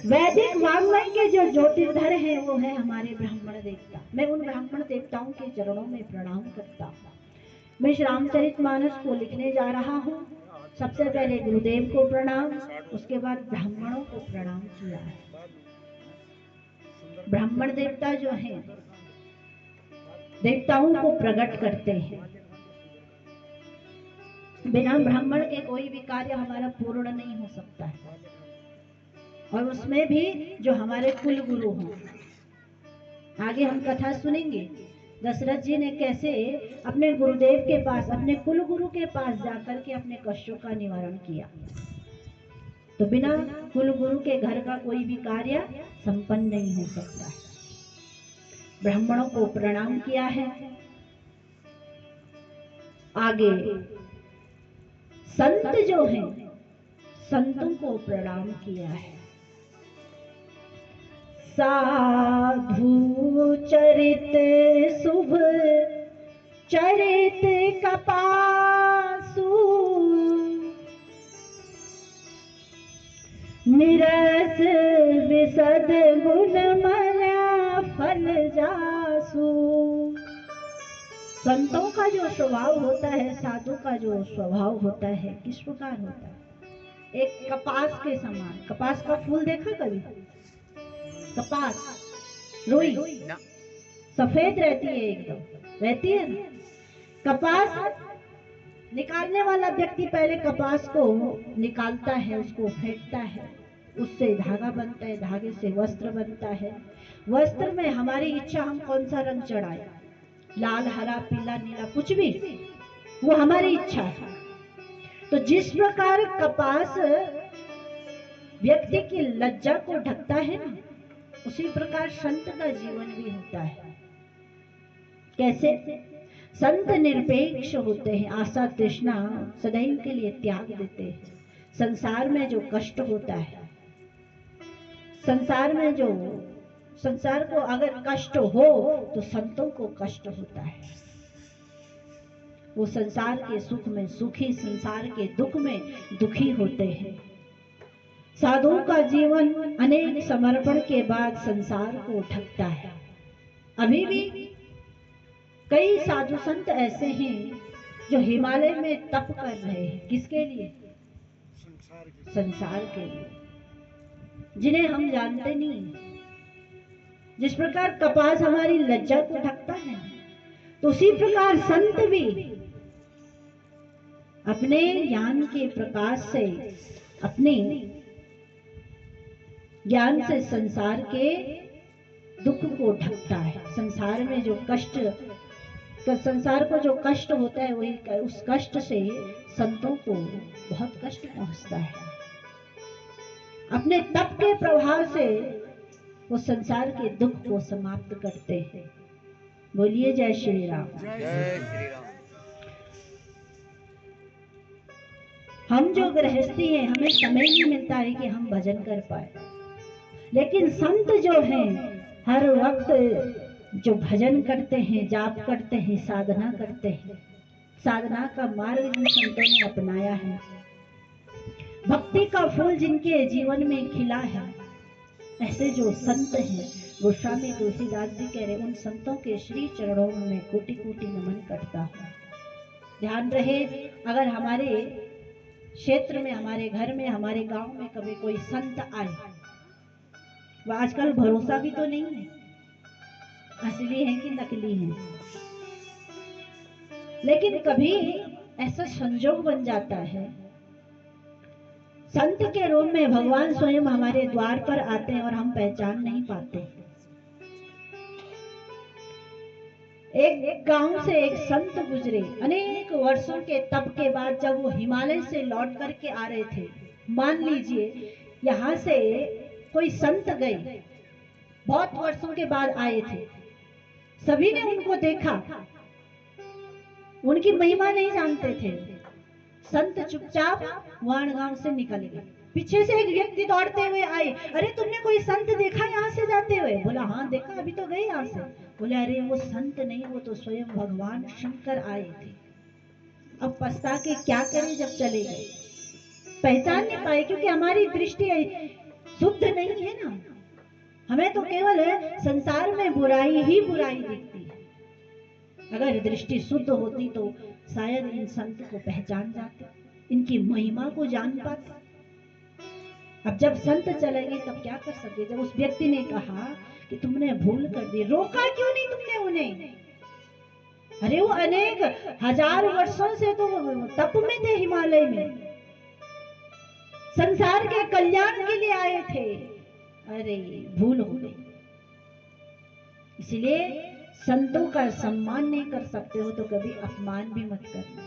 वैदिक वाङ्मय के जो ज्योतिर्धर हैं वो है हमारे ब्राह्मण देवता। मैं उन ब्राह्मण देवताओं के चरणों में प्रणाम करता हूँ। मैं श्री रामचरितमानस को लिखने जा रहा हूँ। सबसे पहले गुरुदेव को प्रणाम, उसके बाद ब्राह्मणों को प्रणाम किया है। ब्राह्मण देवता जो हैं देवताओं को प्रकट करते हैं। बिना ब्राह्मण के कोई भी कार्य हमारा पूर्ण नहीं हो सकता है। और उसमें भी जो हमारे कुल गुरु हों। आगे हम कथा सुनेंगे दशरथ जी ने कैसे अपने गुरुदेव के पास, अपने कुल गुरु के पास जाकर के अपने कष्टों का निवारण किया। तो बिना कुल गुरु के घर का कोई भी कार्य संपन्न नहीं हो सकता है। ब्राह्मणों को प्रणाम किया है। आगे संत जो हैं संतों को प्रणाम किया है। साधु चरित शुभ चरित कपासु निरस विशद गुणमय फल जासु। संतों का जो स्वभाव होता है, साधु का जो स्वभाव होता है, किस प्रकार होता है? एक कपास के समान। कपास का फूल देखा कभी? कपास रुई सफेद रहती है, एकदम रहती है ना। कपास निकालने वाला व्यक्ति पहले कपास को निकालता है, उसको फेंकता है, उससे धागा बनता है, धागे से वस्त्र बनता है। वस्त्र में हमारी इच्छा हम कौन सा रंग चढ़ाए, लाल, हरा, पीला, नीला, कुछ भी, वो हमारी इच्छा है। तो जिस प्रकार कपास व्यक्ति की लज्जा को ढकता है ना, उसी प्रकार संत का जीवन भी होता है। कैसे? संत निरपेक्ष होते हैं, आशा तृष्णा सदैव के लिए त्याग देते हैं। संसार में जो कष्ट होता है, संसार को अगर कष्ट हो तो संतों को कष्ट होता है। वो संसार के सुख में सुखी, संसार के दुख में दुखी होते हैं। साधुओं का जीवन अनेक समर्पण के बाद संसार को ढकता है। अभी भी कई साधु संत ऐसे हैं जो हिमालय में तप कर रहे हैं। किसके लिए? संसार के लिए, जिन्हें हम जानते नहीं। जिस प्रकार कपास हमारी लज्जा को ढकता है, तो उसी प्रकार संत भी अपने ज्ञान के प्रकाश से, अपने ज्ञान से संसार के दुख को ढकता है। संसार में जो कष्ट, संसार को जो कष्ट होता है, वही उस कष्ट से संतों को बहुत कष्ट पहुंचता है। अपने तप के प्रभाव से वो संसार के दुख को समाप्त करते हैं। बोलिए जय श्री राम। जय श्री राम। हम जो गृहस्थी हैं, हमें समय नहीं मिलता है कि हम भजन कर पाए, लेकिन संत जो हैं हर वक्त जो भजन करते हैं, जाप करते हैं, साधना करते हैं। साधना का मार्ग जिन संतों ने अपनाया है, भक्ति का फूल जिनके जीवन में खिला है, ऐसे जो संत हैं, गोस्वामी तुलसीदास जी कह रहे, उन संतों के श्री चरणों में कोटि कोटि नमन करता हूँ। ध्यान रहे, अगर हमारे क्षेत्र में, हमारे घर में, हमारे गांव में कभी कोई संत आए, वो आजकल भरोसा भी तो नहीं है, असली है कि नकली है, लेकिन कभी ऐसा संजोग बन जाता है, संत के रूप में भगवान स्वयं हमारे द्वार पर आते हैं और हम पहचान नहीं पाते। एक गांव से एक संत गुजरे, अनेक वर्षों के तप के बाद जब वो हिमालय से लौट करके आ रहे थे, मान लीजिए यहाँ से कोई संत गए, बहुत वर्षों के बाद आए थे, सभी ने उनको देखा, उनकी महिमा नहीं जानते थे। संत चुपचाप वाण गांव से निकल गए। पीछे से एक व्यक्ति दौड़ते हुए आए, अरे तुमने कोई संत देखा यहाँ से जाते हुए? बोला हाँ देखा, अभी तो गए यहाँ से। बोले अरे वो संत नहीं, वो तो स्वयं भगवान शंकर आए थे। अब पछता के क्या करें, जब चले गए पहचान नहीं पाए, क्योंकि हमारी दृष्टि शुद्ध नहीं है हमें तो केवल संसार में बुराई ही बुराई दिखती है। अगर दृष्टि शुद्ध होती तो शायद इन संत को पहचान जाते, इनकी महिमा को जान पाते। अब जब संत चले गए तब क्या कर सकते। जब उस व्यक्ति ने कहा कि तुमने भूल कर दी, रोका क्यों नहीं तुमने उन्हें? अरे वो अनेक हजार वर्षों से तो तप में थे, हिमालय में संसार के कल्याण के लिए आए थे। अरे भूल हो गई। इसलिए संतों का सम्मान नहीं कर सकते हो तो कभी अपमान भी मत करना।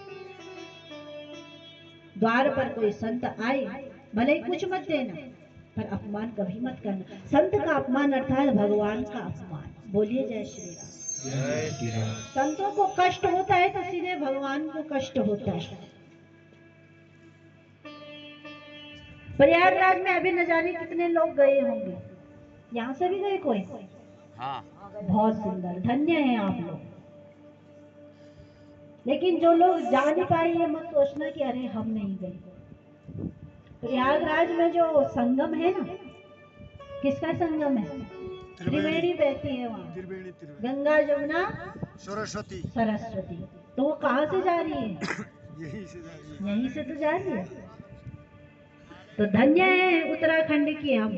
द्वार पर कोई संत आए, भले ही कुछ मत देना, पर अपमान कभी मत करना। संत का अपमान अर्थात भगवान का अपमान। बोलिए जय श्री राम। संतों को कष्ट होता है तो सीधे भगवान को कष्ट होता है। प्रयागराज में अभी न जाने कितने लोग गए होंगे, यहाँ से भी गए कोई? हाँ। बहुत सुंदर, धन्य है आप लोग। लेकिन जो लोग जा नहीं पाए ये मत सोचना कि अरे हम नहीं गए। प्रयागराज में जो संगम है ना, किसका संगम है? त्रिवेणी बहती है वहाँ, गंगा जमुना सरस्वती। सरस्वती। तो वो कहाँ से जा रही है? यहीं से तो जा रही है। तो धन्य है उत्तराखंड की हम,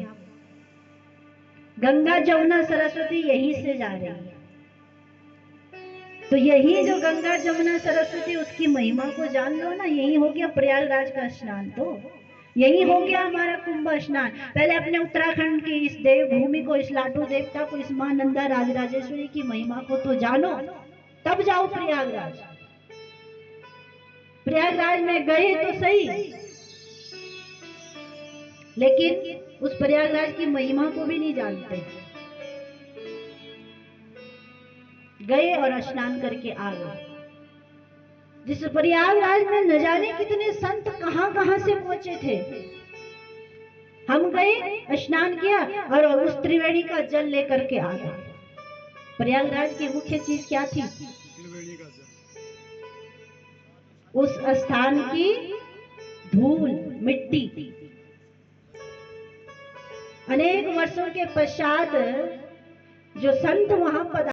गंगा जमुना सरस्वती यहीं से जा रही है। तो यही जो गंगा जमुना सरस्वती उसकी महिमा को जान लो ना। यही हो गया प्रयागराज का स्नान, तो यही हो गया हमारा कुंभ स्नान। पहले अपने उत्तराखंड की इस देवभूमि को, इस लाटू देवता को, इस मां नंदा राजराजेश्वरी की महिमा को तो जानो, तब जाओ प्रयागराज। प्रयागराज में गए तो सही, लेकिन उस प्रयागराज की महिमा को भी नहीं जानते। गए और स्नान करके आ गए। जिस प्रयागराज में न जाने कितने संत कहां कहां से पहुंचे थे। हम गए, स्नान किया और उस त्रिवेणी का जल लेकर के आ गए। प्रयागराज की मुख्य चीज क्या थी? उस स्थान की धूल मिट्टी। अनेक वर्षों के पश्चात जो संत वहां पधारे